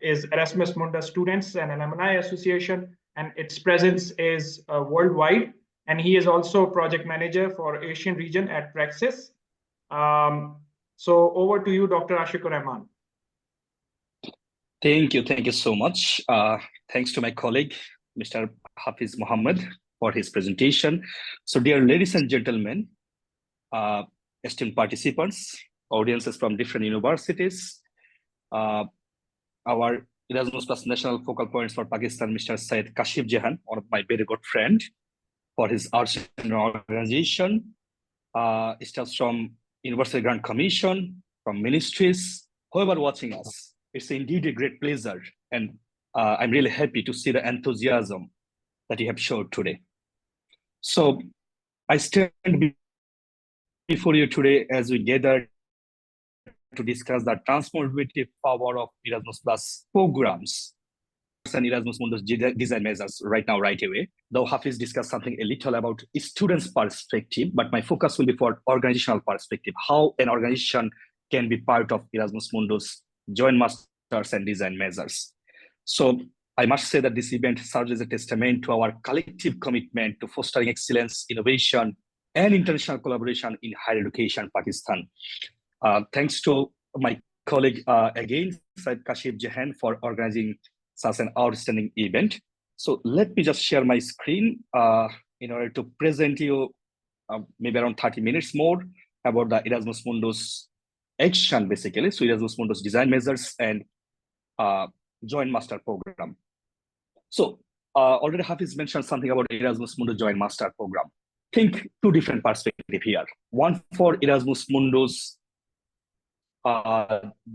is Erasmus Mundus Students and Alumni Association, and its presence is worldwide. And he is also project manager for Asian region at Praxis. So over to you, Dr. Ashiqur Rehman. Thank you so much. Thanks to my colleague, Mr. Hafiz Mohammed, for his presentation. So dear ladies and gentlemen, esteemed participants, audiences from different universities, our Erasmus Plus National Focal Points for Pakistan, Mr. Syed Kashif Jehan, one of my very good friend, for his arts organization, staff from University Grant Commission, from ministries, whoever watching us. It's indeed a great pleasure, and I'm really happy to see the enthusiasm that you have showed today. So I stand before you today as we gather to discuss the transformative power of Erasmus Plus programs and Erasmus Mundus design measures right away. Though Hafiz discussed something a little about students' perspective, but my focus will be for organizational perspective, how an organization can be part of Erasmus Mundus joint masters and design measures. So I must say that this event serves as a testament to our collective commitment to fostering excellence, innovation, and international collaboration in higher education, Pakistan. Thanks to my colleague again, Syed Kashif Jehan, for organizing such an outstanding event. So let me just share my screen in order to present you maybe around 30 minutes more about the Erasmus Mundus action, basically. So Erasmus Mundus design measures and joint master program. So already Hafiz mentioned something about Erasmus Mundus joint master program. Think two different perspectives here. One for Erasmus Mundus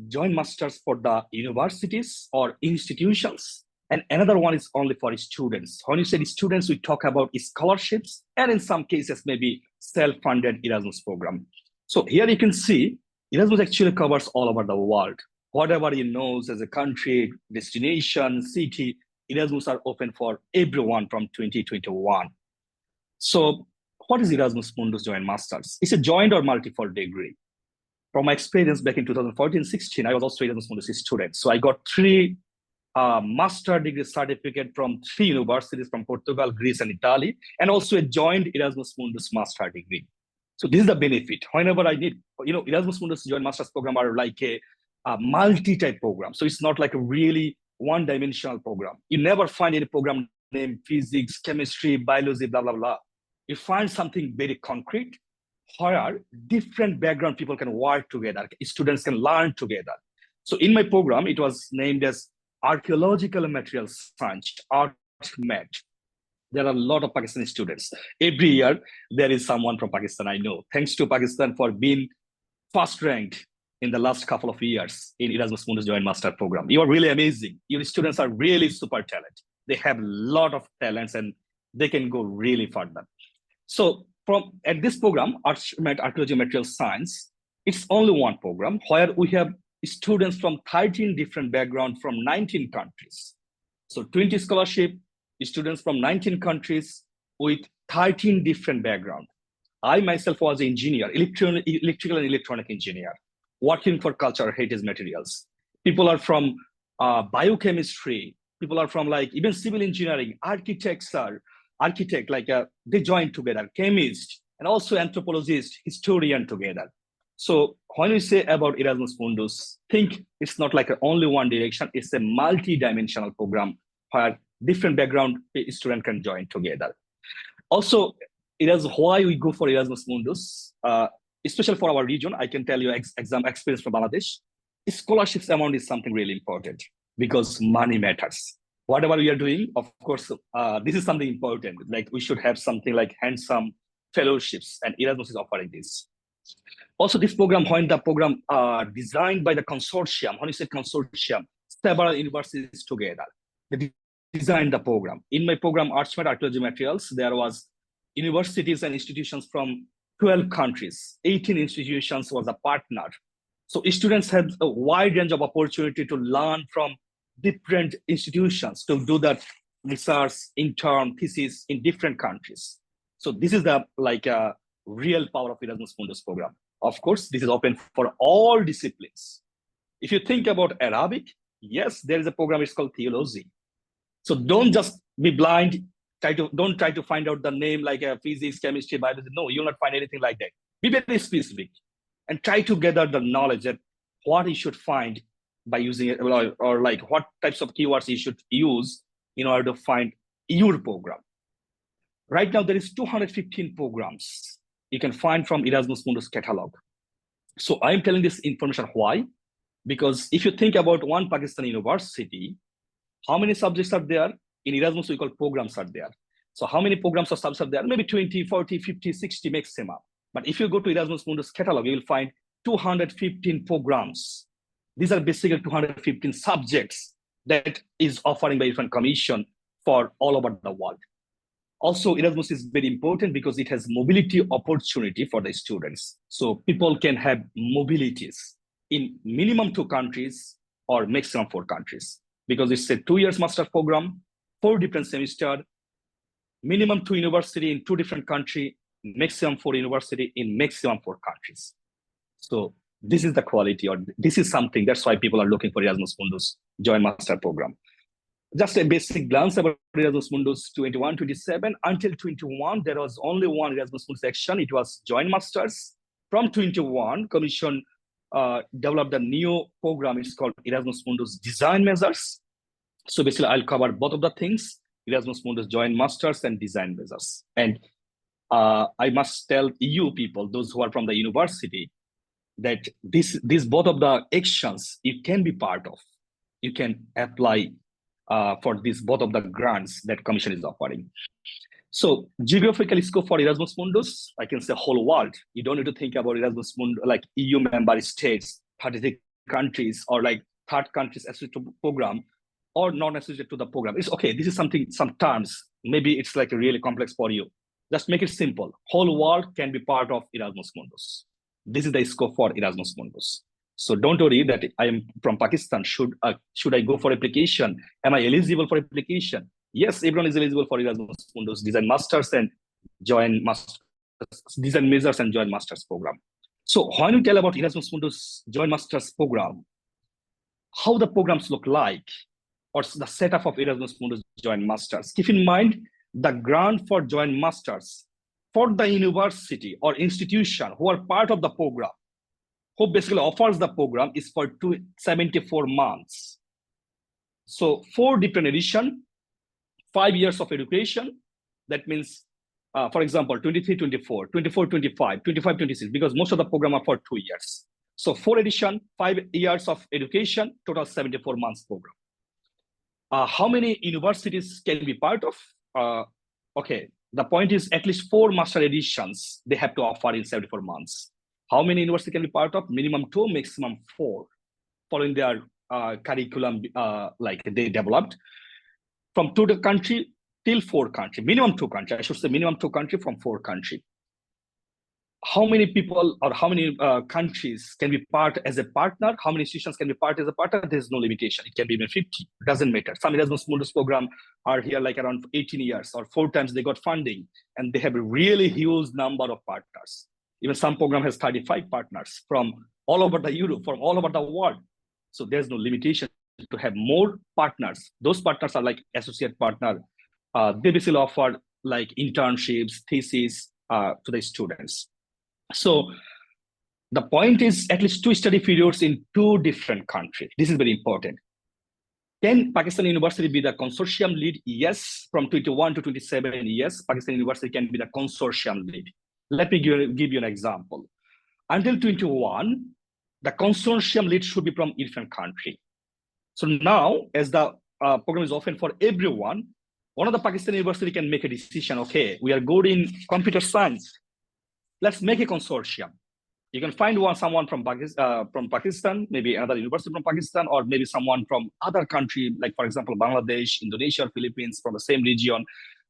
joint masters for the universities or institutions, and another one is only for students. When you say students, we talk about scholarships, and in some cases, maybe self-funded Erasmus program. So here you can see Erasmus actually covers all over the world. Whatever you know as a country, destination, city, Erasmus are open for everyone from 2021. So what is Erasmus Mundus Joint Masters? It's a joint or multiple degree. From my experience back in 2014-16, I was also Erasmus Mundus student. So I got 3 master degree certificate from 3 universities from Portugal, Greece, and Italy, and also a joint Erasmus Mundus master degree. So this is the benefit. Whenever I need, Erasmus Mundus Joint Masters program are like a multi-type program. So it's not like a really one-dimensional program. You never find any program named physics, chemistry, biology, blah, blah, blah. You find something very concrete where different background people can work together. Students can learn together. So in my program, it was named as Archaeological Materials Science, ArtMat. There are a lot of Pakistani students. Every year, there is someone from Pakistan I know. Thanks to Pakistan for being first ranked in the last couple of years in Erasmus Mundus Joint Master Program. You are really amazing. Your students are really super talented. They have a lot of talents and they can go really further. So at this program, Archaeology Material Science, it's only one program where we have students from 13 different backgrounds from 19 countries. So 20 scholarship, students from 19 countries with 13 different backgrounds. I myself was an engineer, electrical and electronic engineer, working for cultural heritage materials. People are from biochemistry. People are from even civil engineering, architect, they join together, chemist, and also anthropologist, historian together. So when we say about Erasmus Mundus, think it's not like only one direction, it's a multi-dimensional program where different background student can join together. Also, it is why we go for Erasmus Mundus, especially for our region. I can tell you exam experience from Bangladesh. Scholarships amount is something really important because money matters. Whatever we are doing, of course, this is something important. Like we should have something like handsome fellowships, and Erasmus is offering this. Also, this program, when the program designed by the consortium, when you say consortium, several universities together, they designed the program. In my program, Archaeology Materials, there was universities and institutions from 12 countries. 18 institutions was a partner. So students had a wide range of opportunity to learn from different institutions to do that research, intern, thesis in different countries. So this is the real power of Erasmus Mundus program. Of course, this is open for all disciplines. If you think about Arabic, Yes, there is a program, it's called theology. So don't just be blind, don't try to find out the name like physics, chemistry, biology. No, you'll not find anything like that. Be very specific and try to gather the knowledge that what you should find by using it, or like what types of keywords you should use in order to find your program. Right now, there is 215 programs you can find from Erasmus Mundus catalog. So I'm telling this information why? Because if you think about one Pakistani university, how many subjects are there? In Erasmus, we call programs are there. So how many programs or subjects are there? Maybe 20, 40, 50, 60 maximum. But if you go to Erasmus Mundus catalog, you will find 215 programs. These are basically 215 subjects that is offering by European Commission for all over the world. Also, Erasmus is very important because it has mobility opportunity for the students. So people can have mobilities in minimum 2 countries or maximum 4 countries, because it's a 2 years master program, 4 different semesters, minimum 2 university in 2 different countries, maximum 4 university in maximum 4 countries. So this is the quality, or this is something, that's why people are looking for Erasmus Mundus Joint Master Program. Just a basic glance about Erasmus Mundus 21-27. Until 21, there was only one Erasmus Mundus section. It was Joint Masters. From 21, Commission developed a new program. It's called Erasmus Mundus Design Measures. So basically, I'll cover both of the things, Erasmus Mundus Joint Masters and Design Measures. And I must tell you people, those who are from the university, that these both of the actions you can be part of. You can apply for this both of the grants that Commission is offering. So geographical scope for Erasmus Mundus, I can say whole world. You don't need to think about Erasmus Mundus like EU member states, 33 countries, or like third countries associated to program, or not associated to the program. It's okay. This is something, some terms, maybe it's like really complex for you. Just make it simple. Whole world can be part of Erasmus Mundus. This is the scope for Erasmus Mundus. So don't worry that I am from Pakistan. Should I go for application? Am I eligible for application? Yes, everyone is eligible for Erasmus Mundus Design Masters and Joint Masters, Design Measures and Joint Masters program. So when we tell about Erasmus Mundus Joint Masters program, how the programs look like, or the setup of Erasmus Mundus Joint Masters, keep in mind the grant for Joint Masters for the university or institution who are part of the program, who basically offers the program, is for 274 months. So 4 different edition, 5 years of education. That means, for example, 23-24, 24-25, 25-26, because most of the program are for 2 years. So 4 edition, 5 years of education, total 74 months program. How many universities can be part of? Okay, the point is at least 4 master editions they have to offer in 74 months. How many universities can be part of? Minimum 2, maximum 4, following their curriculum like they developed. From 2 country till 4 country, minimum 2 country. I should say minimum 2 country from 4 country. How many people or how many countries can be part as a partner? How many institutions can be part as a partner? There's no limitation. It can be even 50. It doesn't matter. Some Erasmus Mundus program are here like around 18 years or 4 times they got funding, and they have a really huge number of partners. Even some program has 35 partners from all over the Europe, from all over the world. So there's no limitation to have more partners. Those partners are like associate partner. They basically offer like internships, theses to the students. So the point is at least 2 study periods in 2 different countries. This is very important. Can Pakistan University be the consortium lead? Yes. From 21 to 27, yes, Pakistan University can be the consortium lead. Let me give you an example. Until 21, the consortium lead should be from different country. So now, as the program is open for everyone, one of the Pakistan University can make a decision. Okay, we are good in computer science. Let's make a consortium. You can find someone from Pakistan, maybe another university from Pakistan, or maybe someone from other country, like for example, Bangladesh, Indonesia, Philippines, from the same region.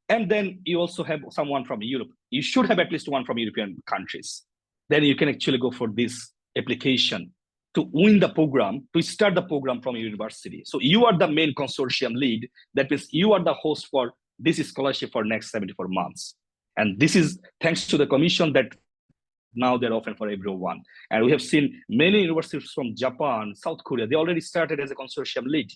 And then you also have someone from Europe. You should have at least one from European countries. Then you can actually go for this application to win the program, to start the program from your university. So you are the main consortium lead. That means you are the host for this scholarship for next 74 months. And this is thanks to the commission that Now they're open for everyone. And we have seen many universities from Japan, South Korea, they already started as a consortium lead.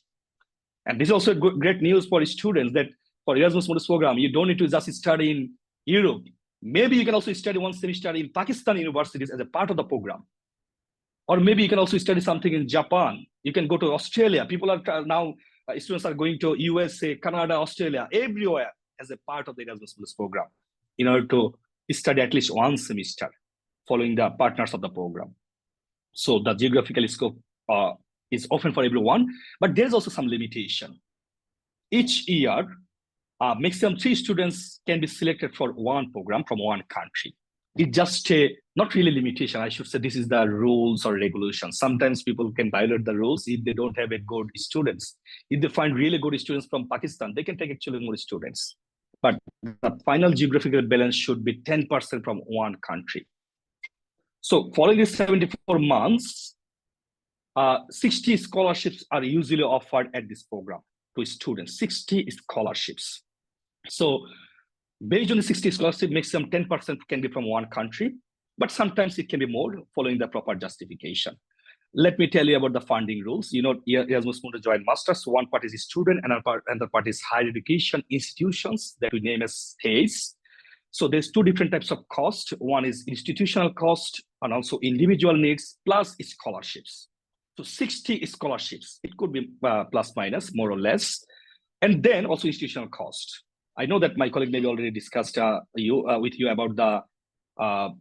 And this is also great news for students that for Erasmus Mundus program, you don't need to just study in Europe. Maybe you can also study one semester in Pakistan universities as a part of the program. Or maybe you can also study something in Japan. You can go to Australia. People are now, students are going to USA, Canada, Australia, everywhere as a part of the Erasmus Mundus program in order to study at least one semester following the partners of the program. So the geographical scope is open for everyone, but there's also some limitation. Each year, maximum 3 students can be selected for one program from one country. It's just a, not really limitation, I should say this is the rules or regulations. Sometimes people can violate the rules if they don't have a good students. If they find really good students from Pakistan, they can take actually more students. But the final geographical balance should be 10% from one country. So following these 74 months, 60 scholarships are usually offered at this program to students, 60 scholarships. So based on the 60 scholarships, maximum 10% can be from one country, but sometimes it can be more following the proper justification. Let me tell you about the funding rules. You know, Erasmus Mundus Joint Masters, one part is student, and another part is higher education institutions that we name as HECs. So there's 2 different types of cost. One is institutional cost and also individual needs plus scholarships. So 60 scholarships, it could be plus minus, more or less. And then also institutional cost. I know that my colleague maybe already discussed with you about the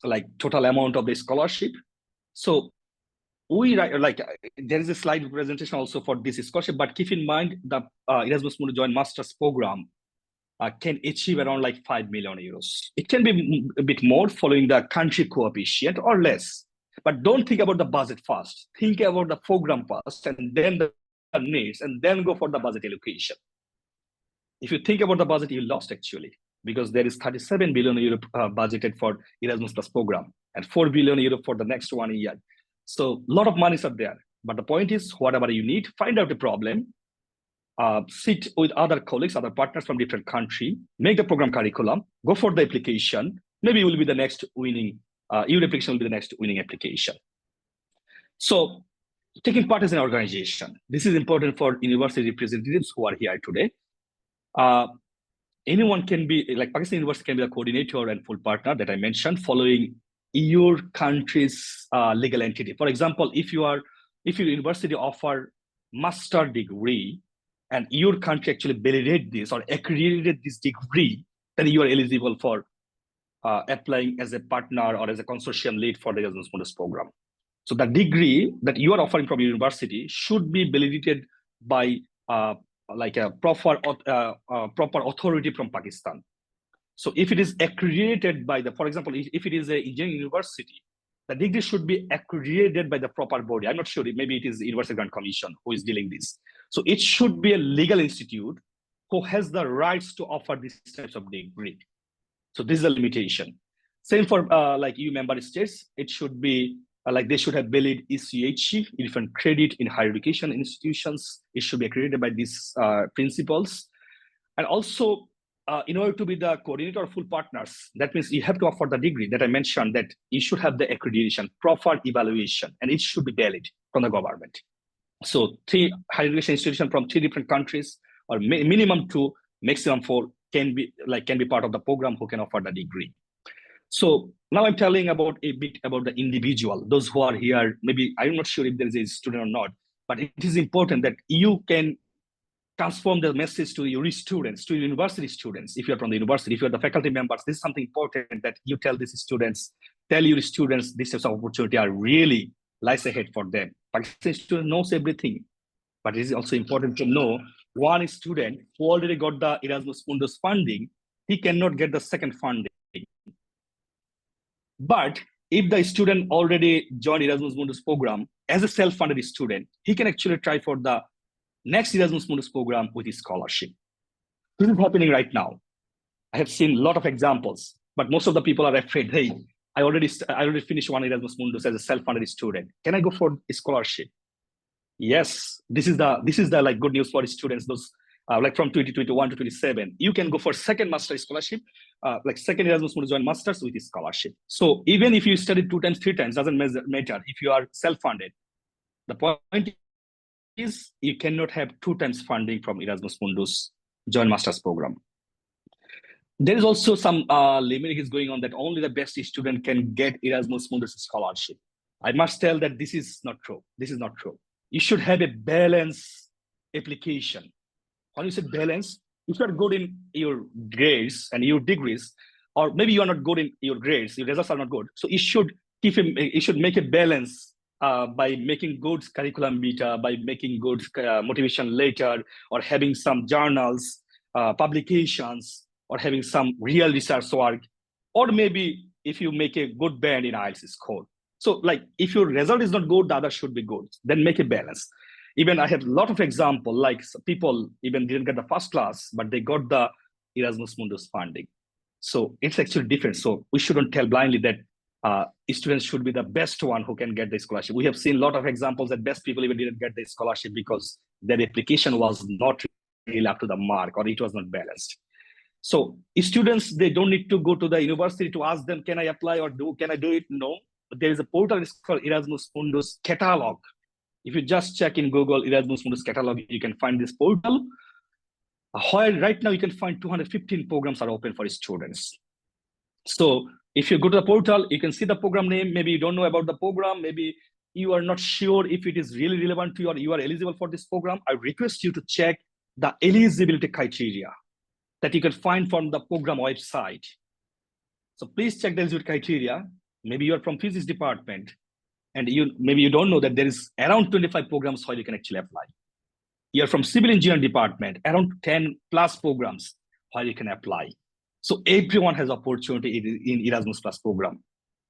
like total amount of the scholarship. So we there is a slide presentation also for this scholarship, but keep in mind the Erasmus Mundus Joint Masters program can achieve around like 5 million euros. It can be a bit more following the country coefficient or less. But don't think about the budget first. Think about the program first and then the needs and then go for the budget allocation. If you think about the budget, you lost actually, because there is 37 billion euro budgeted for Erasmus Plus program and 4 billion euro for the next 1 year. So a lot of monies are there. But the point is, whatever you need, find out the problem, sit with other colleagues, other partners from different country, make the program curriculum, go for the application. Maybe you will be the next winning, your application will be the next winning application. So taking part as an organization, this is important for university representatives who are here today. Anyone can be, like Pakistan University can be the coordinator and full partner that I mentioned, following your country's legal entity. For example, if your university offer master degree and your country actually validated this or accredited this degree, then you are eligible for applying as a partner or as a consortium lead for the Erasmus Mundus program. So the degree that you are offering from your university should be validated by like a proper authority from Pakistan. So if it is accredited by the, for example, if it is an engineering university, the degree should be accredited by the proper body. I'm not sure, maybe it is the University Grant Commission who is dealing this. So it should be a legal institute who has the rights to offer these types of degree. So this is a limitation. Same for like EU member states, it should be like they should have valid ECHE, different credit in higher education institutions. It should be accredited by these principles. And also, in order to be the coordinator or full partners, that means you have to offer the degree that I mentioned, that you should have the accreditation, proper evaluation, and it should be valid from the government. So 3 higher education institutions from 3 different countries, or minimum 2, maximum 4 can be part of the program who can offer the degree. So now I'm telling about a bit about the individual, those who are here. Maybe I'm not sure if there is a student or not, but it is important that you can transform the message to your students, to university students. If you're from the university, if you're the faculty members, this is something important that you tell these students, tell your students this types of opportunity are really lies ahead for them. Pakistan student knows everything, but it is also important to know one student who already got the Erasmus Mundus funding, he cannot get the second funding. But if the student already joined Erasmus Mundus program as a self-funded student, he can actually try for the next Erasmus Mundus program with his scholarship. This is happening right now. I have seen a lot of examples, but most of the people are afraid, hey, I already finished one Erasmus Mundus as a self-funded student. Can I go for a scholarship? Yes, this is the like good news for students, those like from 2021 to 27, you can go for second master scholarship, like second Erasmus Mundus joint masters with a scholarship. So even if you study 2 times, 3 times, doesn't matter if you are self-funded. The point is you cannot have 2 times funding from Erasmus Mundus joint masters program. There is also some limiting is going on that only the best student can get Erasmus Mundus scholarship. I must tell that this is not true. This is not true. You should have a balanced application. When you say balance, if you are good in your grades and your degrees, or maybe you are not good in your grades, your results are not good. So you should make a balance by making good curriculum vitae, by making good motivation letter, or having some journals, publications, or having some real research work, or maybe if you make a good band in IELTS score. So like if your result is not good, the other should be good. Then make a balance. Even I have a lot of examples, like people even didn't get the first class, but they got the Erasmus Mundus funding. So it's actually different. So we shouldn't tell blindly that students should be the best one who can get the scholarship. We have seen a lot of examples that best people even didn't get the scholarship because their application was not really up to the mark or it was not balanced. So students, they don't need to go to the university to ask them, can I apply or can I do it? No, there is a portal, it's called Erasmus Mundus catalog. If you just check in Google Erasmus Mundus catalog, you can find this portal. Where right now you can find 215 programs are open for students. So if you go to the portal, you can see the program name. Maybe you don't know about the program. Maybe you are not sure if it is really relevant to you or you are eligible for this program. I request you to check the eligibility criteria that you can find from the program website. So please check the eligibility criteria. Maybe you are from physics department and maybe you don't know that there is around 25 programs where you can actually apply. You're from civil engineering department, around 10 plus programs where you can apply. So everyone has opportunity in Erasmus Plus program,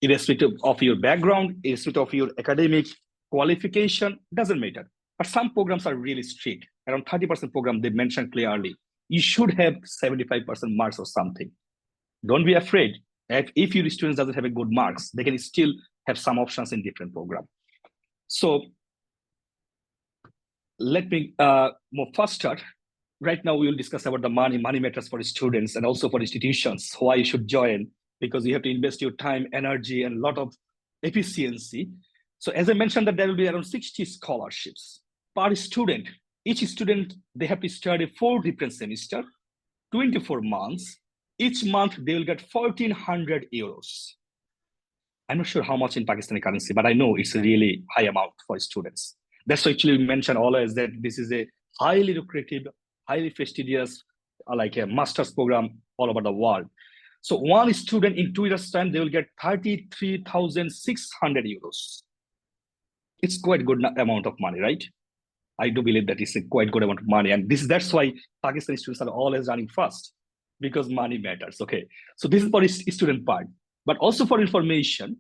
irrespective of your background, irrespective of your academic qualification, doesn't matter. But some programs are really strict. Around 30% program, they mentioned clearly, you should have 75% marks or something. Don't be afraid. If your students doesn't have a good marks, they can still have some options in different program. So let me move faster. Right now, we will discuss about the money matters for students and also for institutions, why you should join, because you have to invest your time, energy, and a lot of efficiency. So as I mentioned that there will be around 60 scholarships per student. Each student, they have to study 4 different semesters, 24 months. Each month, they will get 1,400 euros. I'm not sure how much in Pakistani currency, but I know it's a really high amount for students. That's why actually we mentioned always that this is a highly lucrative, highly prestigious, like a master's program all over the world. So one student in 2 years' time, they will get 33,600 euros. It's quite a good amount of money, right? I do believe that it's a quite good amount of money. And that's why Pakistani students are always running fast, because money matters, okay? So this is for student part. But also for information,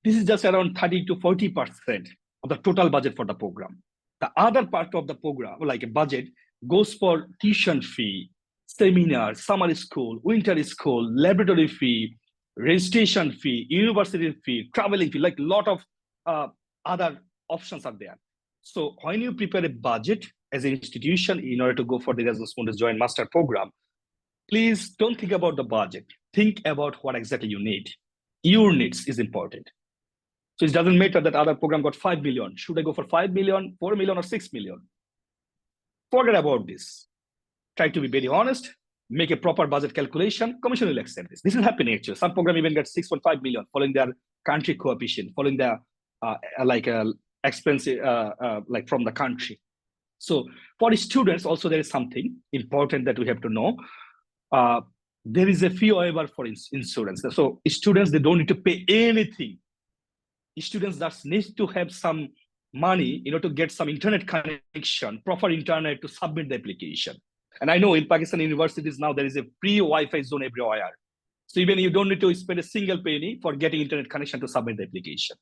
this is just around 30 to 40% of the total budget for the program. The other part of the program, like a budget, goes for tuition fee, seminar, summer school, winter school, laboratory fee, registration fee, university fee, traveling fee, like a lot of other options are there. So when you prepare a budget as an institution in order to go for the Erasmus Mundus Joint Master Program, please don't think about the budget. Think about what exactly you need. Your needs is important. So it doesn't matter that other program got 5 million. Should I go for 5 million, 4 million, or 6 million? Forget about this. Try to be very honest. Make a proper budget calculation. Commission will accept this. This is happening actually. Some program even get 6.5 million following their country coefficient, following their expense like from the country. So for students also there is something important that we have to know. There is a fee waiver for insurance. So students, they don't need to pay anything. Students just need to have some money in order to get some internet connection, proper internet to submit the application. And I know in Pakistan universities now there is a free Wi-Fi zone everywhere. So even you don't need to spend a single penny for getting internet connection to submit the application.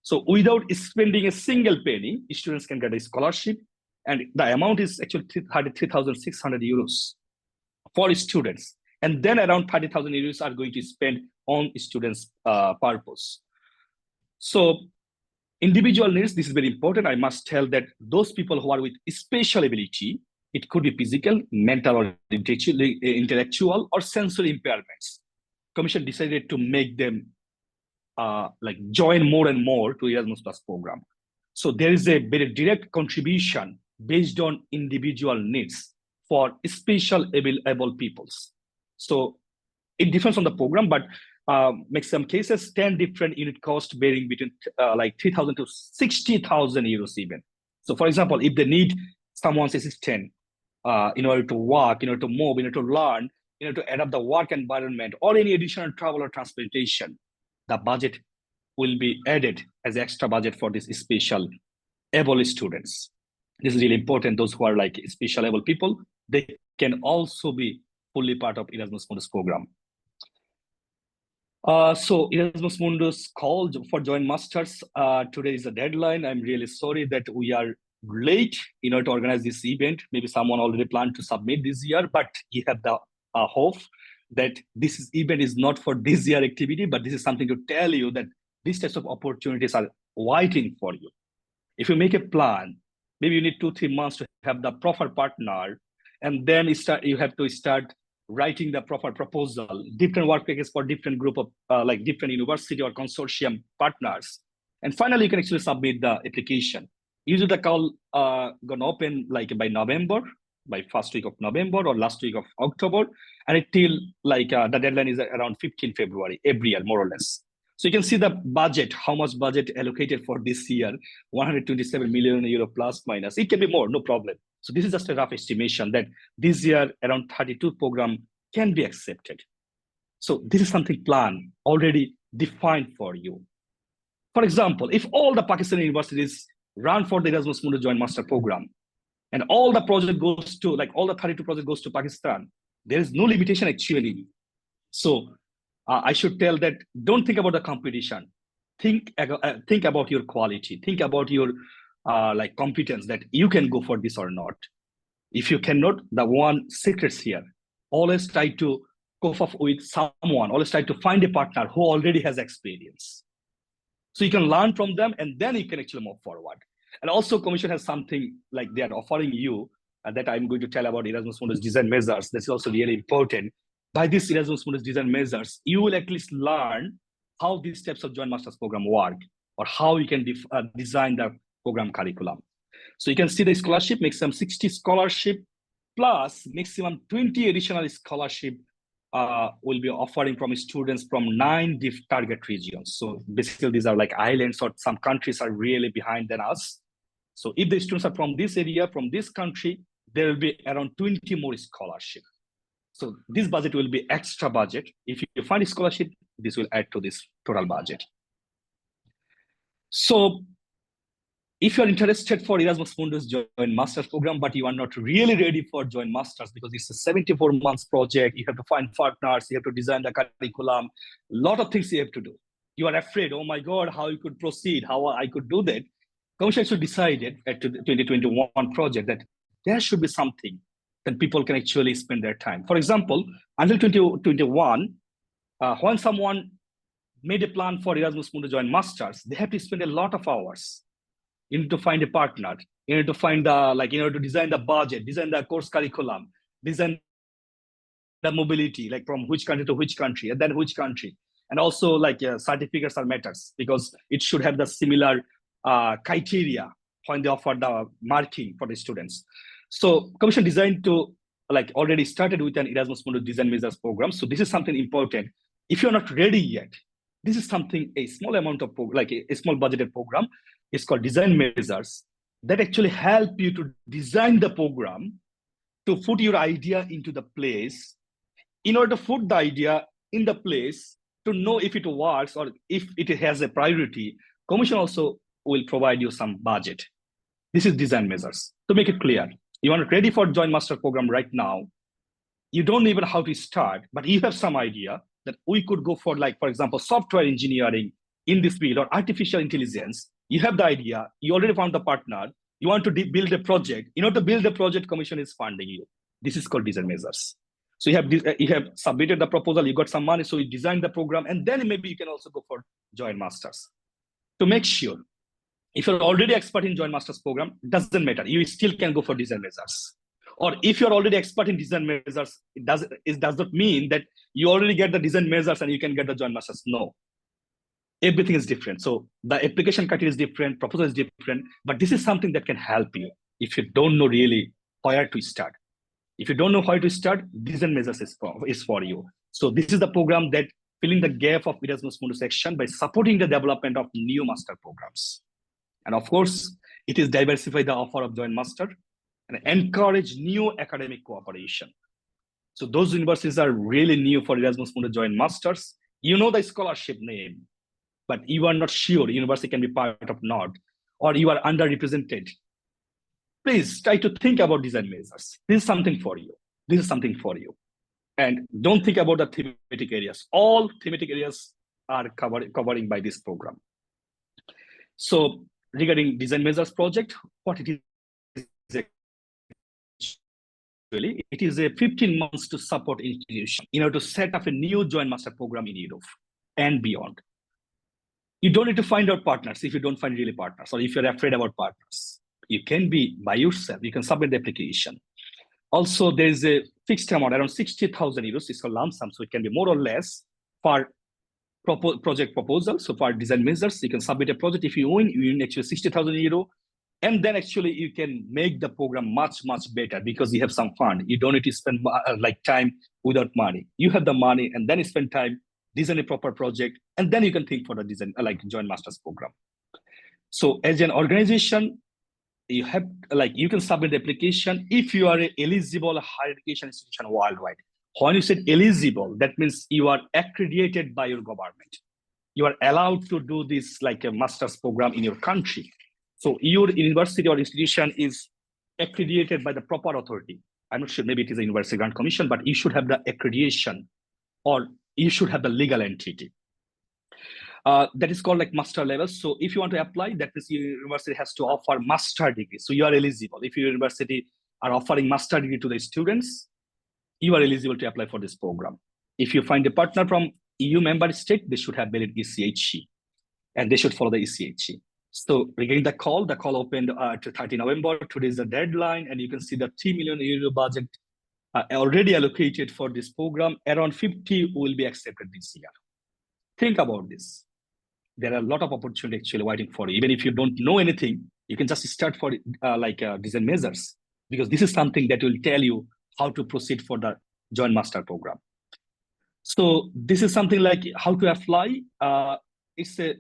So without spending a single penny, students can get a scholarship. And the amount is actually 33,600 euros for students. And then around 30,000 euros are going to spend on students' purpose. So individual needs, this is very important. I must tell that those people who are with special ability, It could be physical, mental, or intellectual, or sensory impairments. Commission decided to make them join more and more to Erasmus Plus program. So there is a very direct contribution based on individual needs for special able peoples. So it differs on the program, but makes some cases 10 different unit cost varying between 3,000 to 60,000 euros even. So for example, if they need someone's assistant in order to work, in order to move, in order to learn, in order to adapt the work environment, or any additional travel or transportation, the budget will be added as extra budget for these special able students. This is really important. Those who are like special able people, they can also be fully part of Erasmus Mundus program. So Erasmus Mundus called for joint masters. Today is the deadline. I'm really sorry that we are late in order to organize this event. Maybe someone already planned to submit this year, but you have the hope that this event is not for this year activity, but this is something to tell you that these types of opportunities are waiting for you. If you make a plan, maybe you need 2-3 months to have the proper partner, and then you have to start writing the proper proposal, different work packages for different group of different university or consortium partners. And finally, you can actually submit the application. Usually the call gonna open by November, by first week of November or last week of October, and until the deadline is around 15 February every year, more or less. So you can see the budget, how much budget allocated for this year, 127 million euro plus minus. It can be more, no problem. So this is just a rough estimation that this year around 32 program can be accepted. So this is something planned, already defined for you. For example, if all the Pakistani universities run for the Erasmus Mundus Joint Master Program, and all the project goes to, all the 32 project goes to Pakistan, there is no limitation actually. So I should tell that don't think about the competition. Think about your quality. Think about your competence, that you can go for this or not. If you cannot, the one secrets here, always try to cope up with someone, always try to find a partner who already has experience. So you can learn from them, and then you can actually move forward. And also Commission has something like they are offering you, that I'm going to tell about Erasmus Mundus design measures. This is also really important. By this Erasmus Mundus design measures, you will at least learn how these types of joint masters program work, or how you can design the program curriculum. So you can see the scholarship, maximum 60 scholarship plus maximum 20 additional scholarship will be offering from students from 9 target regions. So basically these are like islands, or some countries are really behind than us. So if the students are from this area, from this country, there will be around 20 more scholarship. So this budget will be extra budget. If you find a scholarship, this will add to this total budget. So if you're interested for Erasmus Mundus Joint Masters program, but you are not really ready for Joint Masters because it's a 74 months project, you have to find partners, you have to design the curriculum, a lot of things you have to do. You are afraid, oh my God, how you could proceed, how I could do that. Commission actually decided at the 2021 project that there should be something that people can actually spend their time. For example, until 2021, when someone made a plan for Erasmus Mundus Joint Masters, they have to spend a lot of hours. You need to find a partner. You need to find you know, to design the budget, design the course curriculum, design the mobility, from which country to which country, and then which country. And also certificates are matters because it should have the similar criteria when they offer the marking for the students. So Commission designed to already started with an Erasmus Mundus design measures program. So this is something important. If you're not ready yet, this is something, a small amount of a small budgeted program. It's called design measures that actually help you to design the program, to put your idea into the place. In order to put the idea in the place, to know if it works or if it has a priority, Commission also will provide you some budget. This is design measures. To make it clear, you are not ready for Joint Master program right now. You don't even know how to start, but you have some idea that we could go for, for example, software engineering in this field or artificial intelligence. You have the idea, you already found the partner, you want to build a project. In order to build a project, Commission is funding you. This is called design measures. So you have submitted the proposal, you got some money, so you designed the program, and then maybe you can also go for Joint Masters. To make sure, if you're already expert in Joint Masters program, doesn't matter, you still can go for design measures. Or if you're already expert in design measures, it does not mean that you already get the design measures and you can get the joint masters. No, everything is different. So the application criteria is different, proposal is different, but this is something that can help you if you don't know really where to start. If you don't know where to start, design measures is for you. So this is the program that filling the gap of Erasmus Mundus section by supporting the development of new master programs. And of course, it is diversify the offer of joint master and encourage new academic cooperation. So those universities are really new for Erasmus Mundus joint masters. You know the scholarship name, but you are not sure university can be part of not, or you are underrepresented. Please try to think about design measures. This is something for you. This is something for you. And don't think about the thematic areas. All thematic areas are covering by this program. So regarding design measures project, what it is actually, it is a 15 months to support institution in order to set up a new joint master program in Europe and beyond. You don't need to find out partners if you don't find really partners, or if you're afraid about partners. You can be by yourself. You can submit the application. Also, there is a fixed amount, around 60,000 euros. It's a lump sum, so it can be more or less for project proposal. So for design measures, you can submit a project. If you win actually 60,000 euro, and then actually you can make the program much, much better because you have some fund. You don't need to spend like time without money. You have the money, and then you spend time, design a proper project, and then you can think for the design, like joint masters program. So as an organization, you have you can submit the application if you are an eligible higher education institution worldwide. When you said eligible, that means you are accredited by your government. You are allowed to do this like a master's program in your country. So your university or institution is accredited by the proper authority. I'm not sure, maybe it is a University Grant Commission, but you should have the accreditation, or you should have the legal entity. That is called like master level. So if you want to apply, that means your university has to offer master degree. So you are eligible. If your university are offering master degree to the students, you are eligible to apply for this program. If you find a partner from EU member state, they should have valid ECHE, and they should follow the ECHE. So regarding the call opened to 30 November. Today is the deadline, and you can see the 3 million euro budget already allocated for this program. Around 50 will be accepted this year. Think about this. There are a lot of opportunity actually waiting for you. Even if you don't know anything, you can just start for design measures, because this is something that will tell you how to proceed for the joint master program. So this is something like how to apply. It's a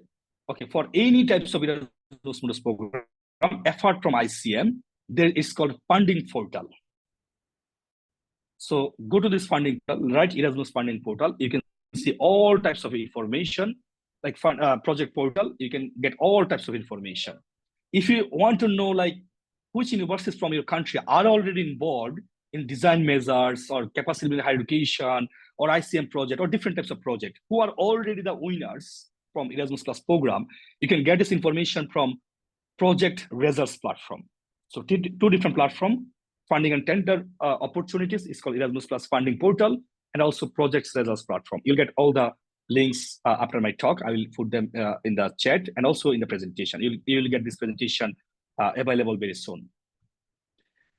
for any types of Erasmus Mundus program, apart from ICM, there is called funding portal. So go to this funding portal, right? Erasmus funding portal. You can see all types of information. Like project portal, you can get all types of information. If you want to know like which universities from your country are already involved in design measures or capacity building higher education or ICM project or different types of project, who are already the winners from Erasmus Plus program, you can get this information from project results platform. So two different platforms, funding and tender opportunities is called Erasmus Plus funding portal, and also projects results platform. You'll get all the links after my talk. I will put them in the chat and also in the presentation. You'll get this presentation available very soon.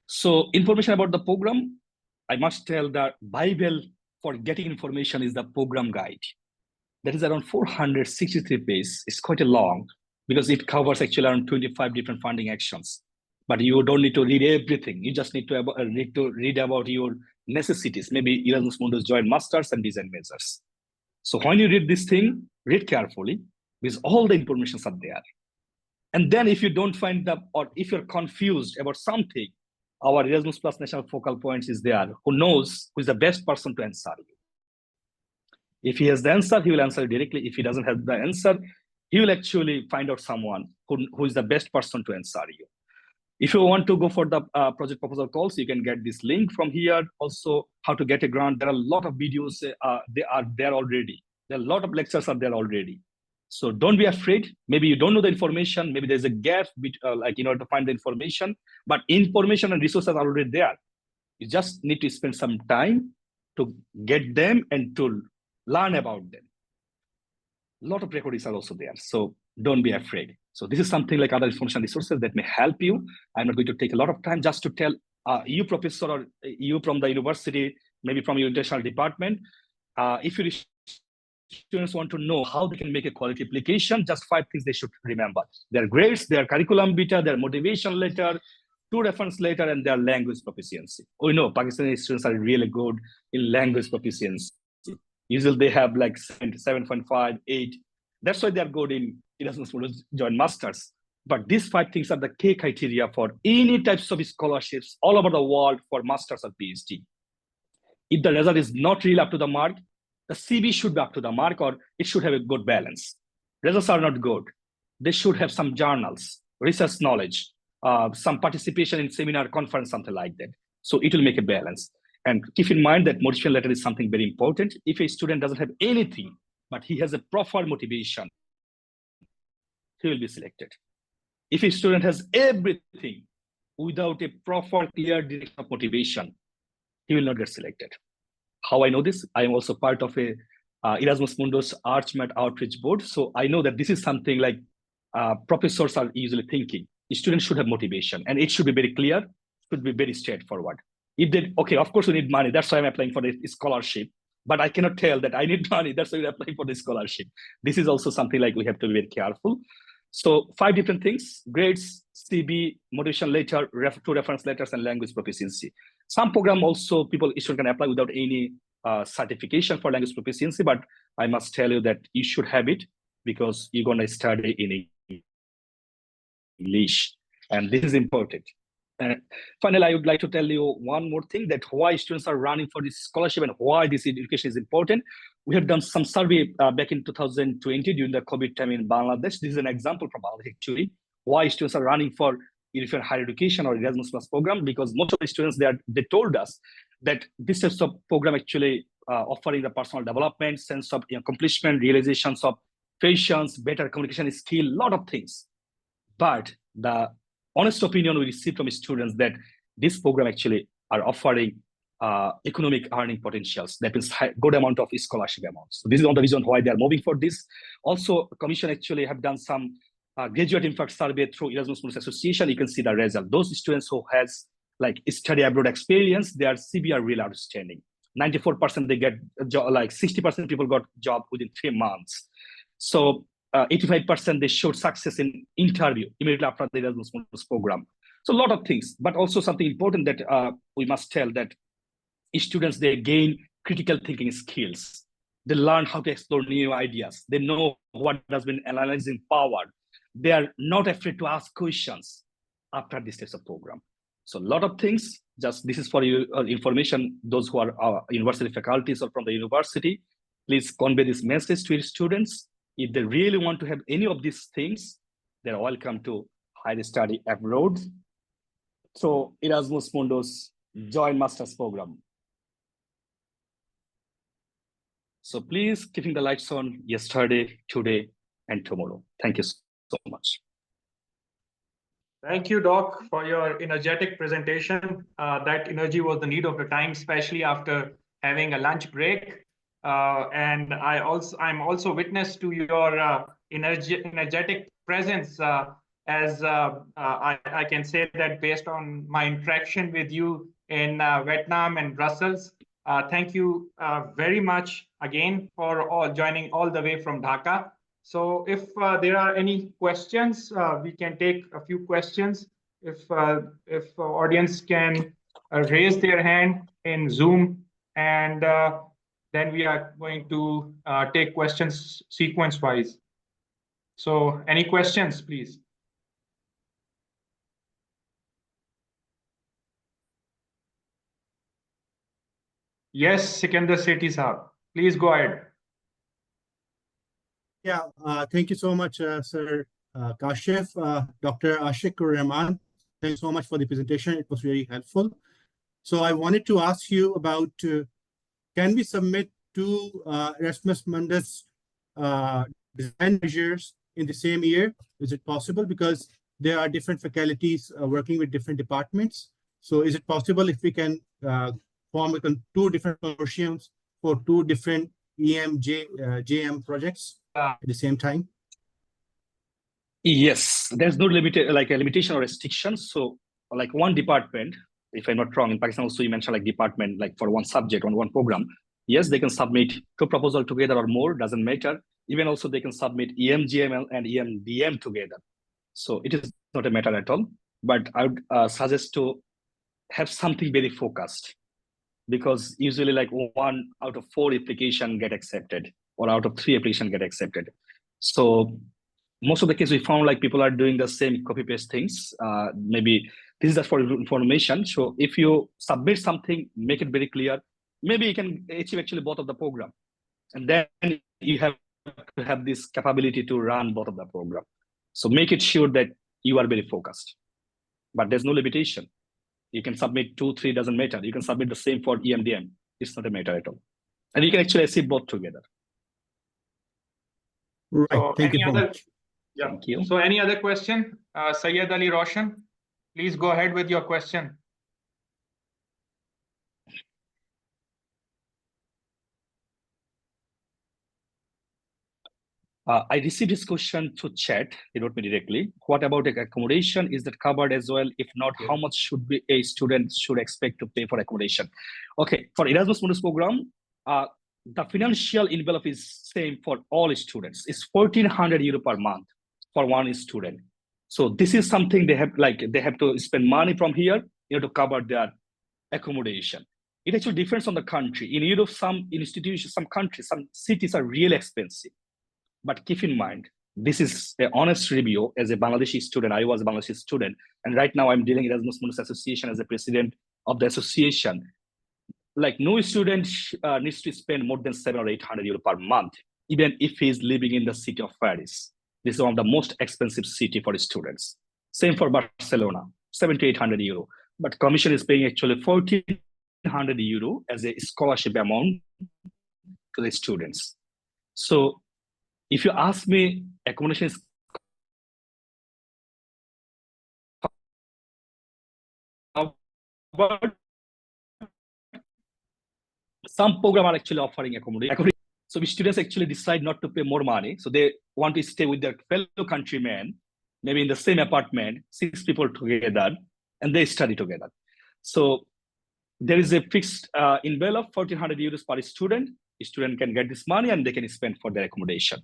So information about the program, I must tell that Bible for getting information is the program guide. That is around 463 pages. It's quite a long, because it covers actually around 25 different funding actions. But you don't need to read everything. You just need to read about your necessities, maybe Erasmus Mundus joint masters and design measures. So when you read this thing, read carefully, because all the informations are there. And then if you don't find or if you're confused about something, our Erasmus Plus National Focal Points is there, who knows who is the best person to answer you. If he has the answer, he will answer directly. If he doesn't have the answer, he will actually find out someone who is the best person to answer you. If you want to go for the project proposal calls, you can get this link from here. Also, how to get a grant. There are a lot of videos. They are there already. There are a lot of lectures are there already. So don't be afraid. Maybe you don't know the information. Maybe there's a gap in order to find the information. But information and resources are already there. You just need to spend some time to get them and to learn about them. A lot of recordings are also there. So don't be afraid. So this is something like other information resources that may help you. I'm not going to take a lot of time just to tell you professor or you from the university, maybe from your international department, if your students want to know how they can make a quality application, just 5 things they should remember: their grades, their curriculum vitae, their motivation letter, 2 reference letter, and their language proficiency. We know Pakistani students are really good in language proficiency. Usually they have like 7.5, 8. That's why they are good in Erasmus Mundus joint masters. But these 5 things are the key criteria for any types of scholarships all over the world for masters or PhD. If the result is not really up to the mark, the CV should be up to the mark, or it should have a good balance. Results are not good. They should have some journals, research knowledge, some participation in seminar, conference, something like that. So it will make a balance. And keep in mind that motivation letter is something very important. If a student doesn't have anything, but he has a proper motivation, he will be selected. If a student has everything without a proper, clear direction of motivation, he will not get selected. How I know this? I am also part of a Erasmus Mundus ArchMat Outreach Board. So I know that this is something like professors are usually thinking. Students should have motivation, and it should be very clear, should be very straightforward. If they, okay, of course we need money. That's why I'm applying for the scholarship. But I cannot tell that I need money. That's why I'm applying for the scholarship. This is also something like we have to be very careful. So 5 different things: grades, CB, motivation letter, 2 reference letters, and language proficiency. Some program also students can apply without any certification for language proficiency, but I must tell you that you should have it because you're going to study in English, and this is important. Finally, I would like to tell you one more thing, that why students are running for this scholarship and why this education is important. We have done some survey back in 2020 during the COVID time in Bangladesh. This is an example from Bangladesh actually, why students are running for European higher education or Erasmus Plus program, because most of the students they told us that this type of program actually offering the personal development, sense of accomplishment, realizations of patience, better communication skill, lot of things. But the honest opinion we received from students that this program actually are offering economic earning potentials. That means good amount of scholarship amounts. So this is one of the reason why they are moving for this. Also, Commission actually have done some graduate impact survey through Erasmus Mundus Association. You can see the result. Those students who has like study abroad experience, their CV are really outstanding. 94% they get a job, like 60% people got job within 3 months. So 85% they showed success in interview immediately after the Erasmus Mundus program. So a lot of things, but also something important that we must tell, that students, they gain critical thinking skills. They learn how to explore new ideas. They know what has been analyzing power. They are not afraid to ask questions after this type of program. So a lot of things, just this is for you information, those who are university faculties or from the university, please convey this message to your students. If they really want to have any of these things, they're welcome to higher study abroad. So Erasmus Mundus Joint Masters Program. So please keeping the lights on yesterday, today, and tomorrow. Thank you so much. Thank you, Doc, for your energetic presentation. That energy was the need of the time, especially after having a lunch break. And I'm also witness to your energetic presence, as I can say that based on my interaction with you in Vietnam and Brussels. Thank you very much again for joining all the way from Dhaka. So if there are any questions, we can take a few questions. If audience can raise their hand in Zoom, and then we are going to take questions sequence-wise. So any questions, please? Yes, Sikandar Sethi Sahab, please go ahead. Yeah, thank you so much, Sir Kashif. Dr. Ashiqur Rehman, thank you so much for the presentation. It was very helpful. So I wanted to ask you about, can we submit two Erasmus Mundus design measures in the same year? Is it possible? Because there are different faculties working with different departments. So is it possible if we can form two different consortiums for two different JM projects at the same time? Yes, there's no limitation or restriction. So like one department, if I'm not wrong, in Pakistan also you mentioned like department, like for one subject on one program. Yes, they can submit two proposals together or more, doesn't matter. Even also they can submit EMGML and EMDM together. So it is not a matter at all. But I would suggest to have something very focused, because usually like 1 out of 4 application get accepted, or out of 3 application get accepted. So most of the case we found like people are doing the same copy paste things. Maybe this is just for information. So if you submit something, make it very clear. Maybe you can achieve actually both of the program, and then you have to have this capability to run both of the program. So make it sure that you are very focused, but there's no limitation. You can submit 2, 3, doesn't matter. You can submit the same for EMDM. It's not a matter at all. And you can actually achieve both together. Right. So Thank you any so other, much. yeah. Thank you. So any other question? Syed Ali Roshan, please go ahead with your question. I received this question through chat. He wrote me directly. What about accommodation? Is that covered as well? If not, how much should be a student should expect to pay for accommodation? Okay, for Erasmus Mundus program, the financial envelope is same for all students. It's 1,400 euro per month for one student. So this is something they have to spend money from here, to cover their accommodation. It actually depends on the country. In Europe, some institutions, some countries, some cities are really expensive. But keep in mind, this is an honest review. As a Bangladeshi student, I was a Bangladeshi student, and right now I'm dealing Erasmus Mundus Association as the president of the association. Like no student needs to spend more than 700 or 800 euro per month, even if he's living in the city of Paris. This is one of the most expensive city for students. Same for Barcelona, 700 to 800 euro. But commission is paying actually 1,400 euro as a scholarship amount to the students. So if you ask me, accommodation is covered. Some programs are actually offering accommodation. So students actually decide not to pay more money. So they want to stay with their fellow countrymen, maybe in the same apartment, 6 people together, and they study together. So there is a fixed envelope, 1,400 euros per student. A student can get this money and they can spend for their accommodation.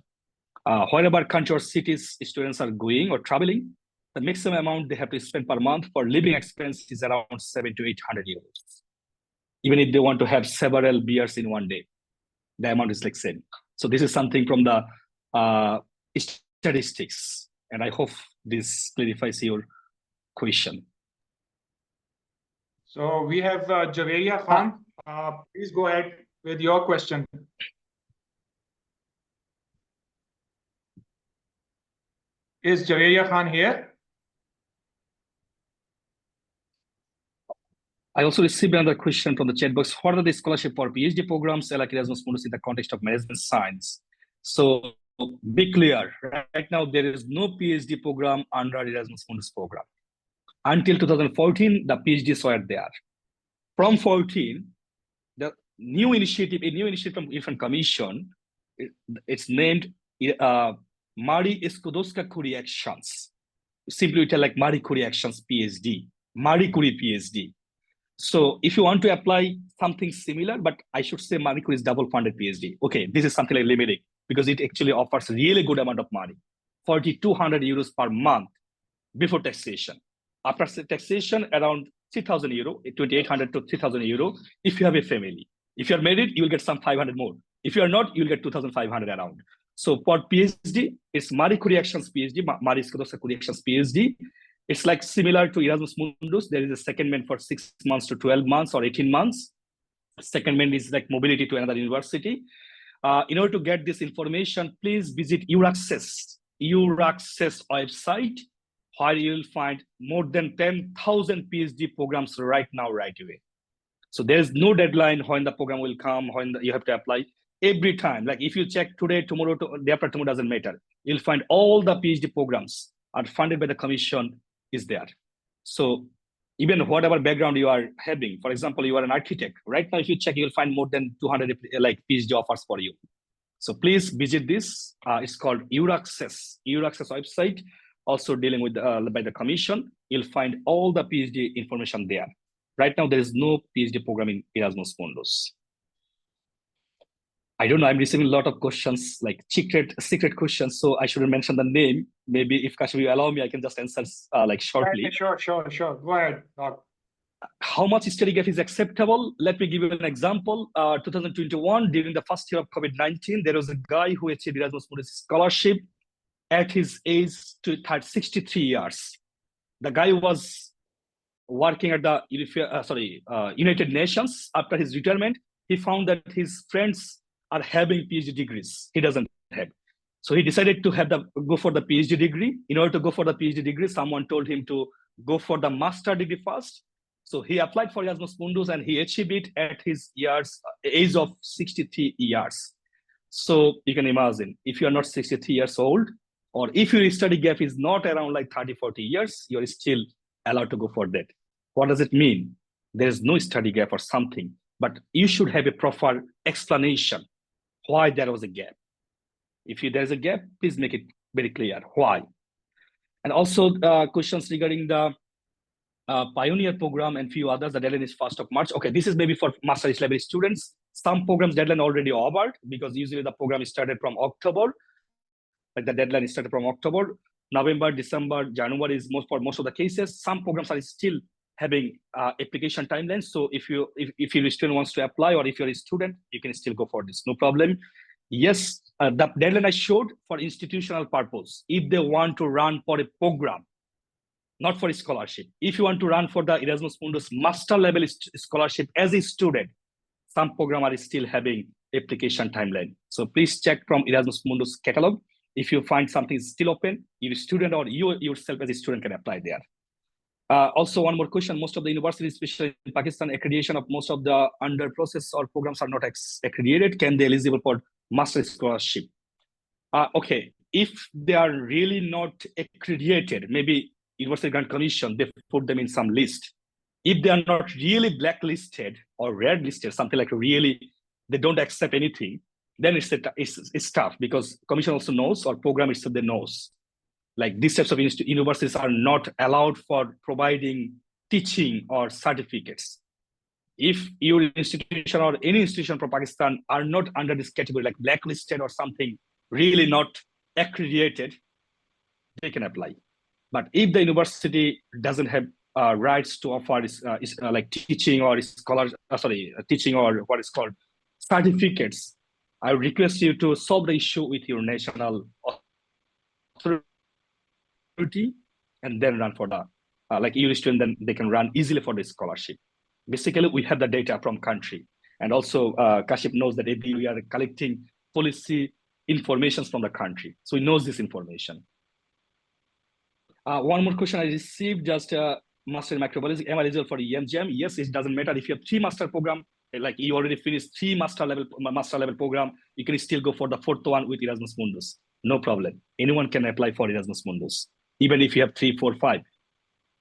Wherever country or cities students are going or traveling, the maximum amount they have to spend per month for living expense is around 700 to 800 euros. Even if they want to have several beers in one day, the amount is like same. So this is something from the statistics, and I hope this clarifies your question. So we have Javeria Khan. Please go ahead with your question. Is Javeria Khan here? I also received another question from the chat box. What are the scholarship for PhD programs like Erasmus Mundus in the context of management science? So be clear, right now there is no PhD program under Erasmus Mundus program. Until 2014, the PhDs were there. From 14, the new initiative from European Commission, it's named Marie Skłodowska-Curie Actions. Simply we tell like Marie Curie Actions PhD, Marie Curie PhD. So if you want to apply something similar, but I should say Marie Curie is double funded PhD. Okay, this is something like limiting because it actually offers really good amount of money, 4,200 euros per month before taxation. After taxation, around 3,000 euro, 2,800 to 3,000 euro. If you have a family, if you're married, you will get some 500 more. If you're not, you'll get 2,500 around. So for PhD, it's Marie Curie Actions PhD, Marie Skłodowska-Curie Actions PhD. It's like similar to Erasmus Mundus. There is a secondment for 6 months to 12 months or 18 months. Secondment is like mobility to another university. In order to get this information, please visit Euraccess website, where you'll find more than 10,000 PhD programs right now, right away. So there's no deadline when the program will come, when you have to apply. Every time, like if you check today, tomorrow, day after tomorrow, doesn't matter. You'll find all the PhD programs are funded by the commission is there. So even whatever background you are having, for example, you are an architect, right now if you check, you'll find more than 200 like PhD offers for you. So please visit this. It's called Euraccess website, also dealing with by the commission. You'll find all the PhD information there. Right now, there is no PhD program in Erasmus Mundus. I don't know. I'm receiving a lot of questions, like secret questions. So I shouldn't mention the name. Maybe if Kashif, you allow me, I can just answer like shortly. Okay, sure. Go ahead, Doc. How much study gap is acceptable? Let me give you an example. 2021, during the first year of COVID-19, there was a guy who achieved Erasmus Mundus scholarship at his age to 63 years. The guy was working at the United Nations. After his retirement, he found that his friends are having PhD degrees. He doesn't have. So he decided to go for the PhD degree. In order to go for the PhD degree, someone told him to go for the master degree first. So he applied for Erasmus Mundus and he achieved it at his age of 63 years. So you can imagine, if you are not 63 years old, or if your study gap is not around like 30, 40 years, you're still allowed to go for that. What does it mean? There is no study gap or something, but you should have a proper explanation why there was a gap. If there is a gap, please make it very clear why. And also questions regarding the Pioneer program and few others. The deadline is 1st of March. Okay, this is maybe for master's level students. Some programs deadline already over because usually the program is started from October. Like the deadline is started from October, November, December, January is for most of the cases. Some programs are still having application timelines. So if your student wants to apply, or if you're a student, you can still go for this, no problem. Yes, the deadline I showed for institutional purpose. If they want to run for a program, not for a scholarship. If you want to run for the Erasmus Mundus master level scholarship as a student, some program are still having application timeline. So please check from Erasmus Mundus catalog. If you find something is still open, your student or you yourself as a student can apply there. Also, one more question. Most of the universities, especially in Pakistan, accreditation of most of the under process or programs are not accredited. Can they eligible for master scholarship? Okay, if they are really not accredited, maybe University Grant Commission, they put them in some list. If they are not really blacklisted or red listed, something like really, they don't accept anything, then it's tough because Commission also knows, or program itself they knows. Like these types of universities are not allowed for providing teaching or certificates. If your institution or any institution from Pakistan are not under this category, like blacklisted or something, really not accredited, they can apply. But if the university doesn't have rights to offer like teaching or teaching or what is called certificates, I request you to solve the issue with your national authority and then run for the like your student, then they can run easily for the scholarship. Basically, we have the data from country, and also Kashif knows that we are collecting policy information from the country, so he knows this information. One more question I received, just master in microbiology, am I eligible for EMGM? Yes, it doesn't matter if you have 3 master program, like you already finished 3 master level program, you can still go for the 4th one with Erasmus Mundus. No problem. Anyone can apply for Erasmus Mundus, even if you have 3, 4, 5.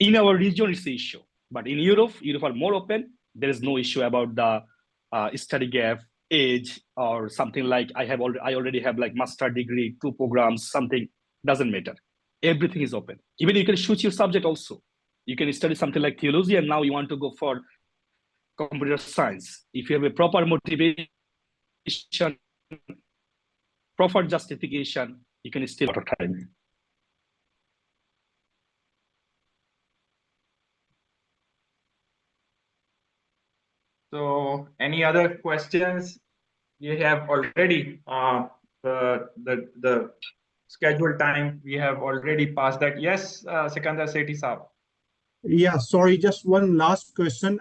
In our region, it's the issue. But in Europe are more open. There is no issue about the study gap, age, or something like I already have like master degree, 2 programs, something, doesn't matter. Everything is open. Even you can choose your subject also. You can study something like theology and now you want to go for computer science. If you have a proper motivation, proper justification, you can still have time. So any other questions? We have already the scheduled time. We have already passed that. Yes, Sikandar Sethi Saab. Yeah, sorry, just one last question.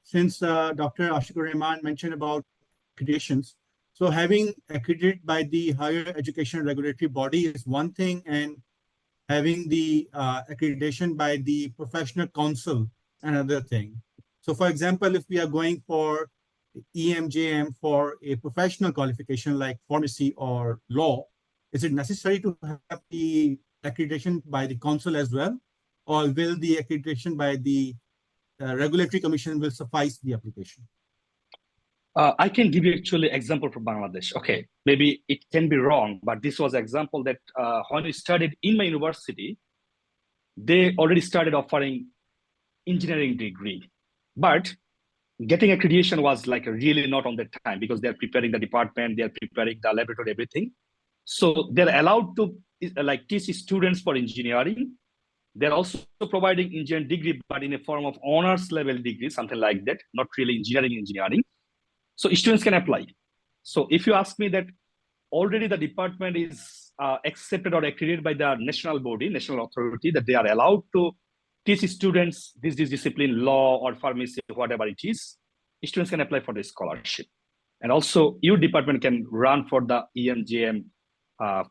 Since Dr. Ashiqur Rehman mentioned about accreditations, so having accredited by the higher education regulatory body is one thing, and having the accreditation by the professional council another thing. So for example, if we are going for EMJM for a professional qualification like pharmacy or law, is it necessary to have the accreditation by the council as well? Or will the accreditation by the regulatory commission will suffice the application? I can give you actually example from Bangladesh. Okay, maybe it can be wrong, but this was example that when I studied in my university, they already started offering engineering degree. But getting accreditation was like really not on that time because they're preparing the department, they're preparing the laboratory, everything. So they're allowed to like teach students for engineering. They're also providing engineering degree, but in a form of honors level degree, something like that, not really engineering. So students can apply. So if you ask me that already the department is accepted or accredited by the national body, national authority, that they are allowed to teach students this discipline, law or pharmacy, whatever it is, students can apply for the scholarship. And also your department can run for the EMJM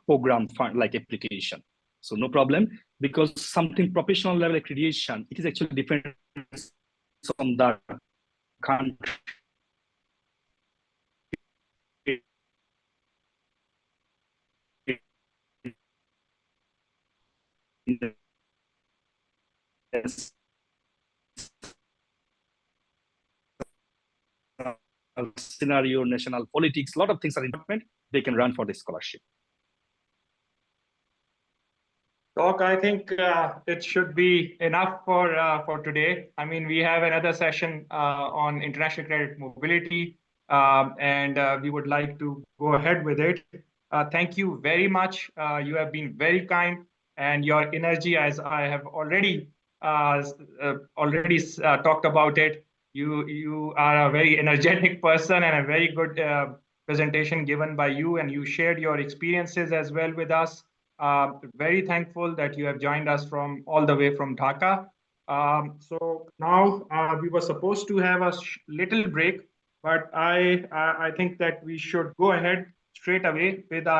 program fund like application. So no problem, because something professional level accreditation, it is actually different from the country. Scenario, national politics, a lot of things are important. They can run for the scholarship. Doc, I think it should be enough for today. I mean, we have another session on international credit mobility, and we would like to go ahead with it. Thank you very much. You have been very kind, and your energy, as I have already talked about it, you are a very energetic person and a very good presentation given by you, and you shared your experiences as well with us. Very thankful that you have joined us from all the way from Dhaka. So now we were supposed to have a little break, but I think that we should go ahead straight away with our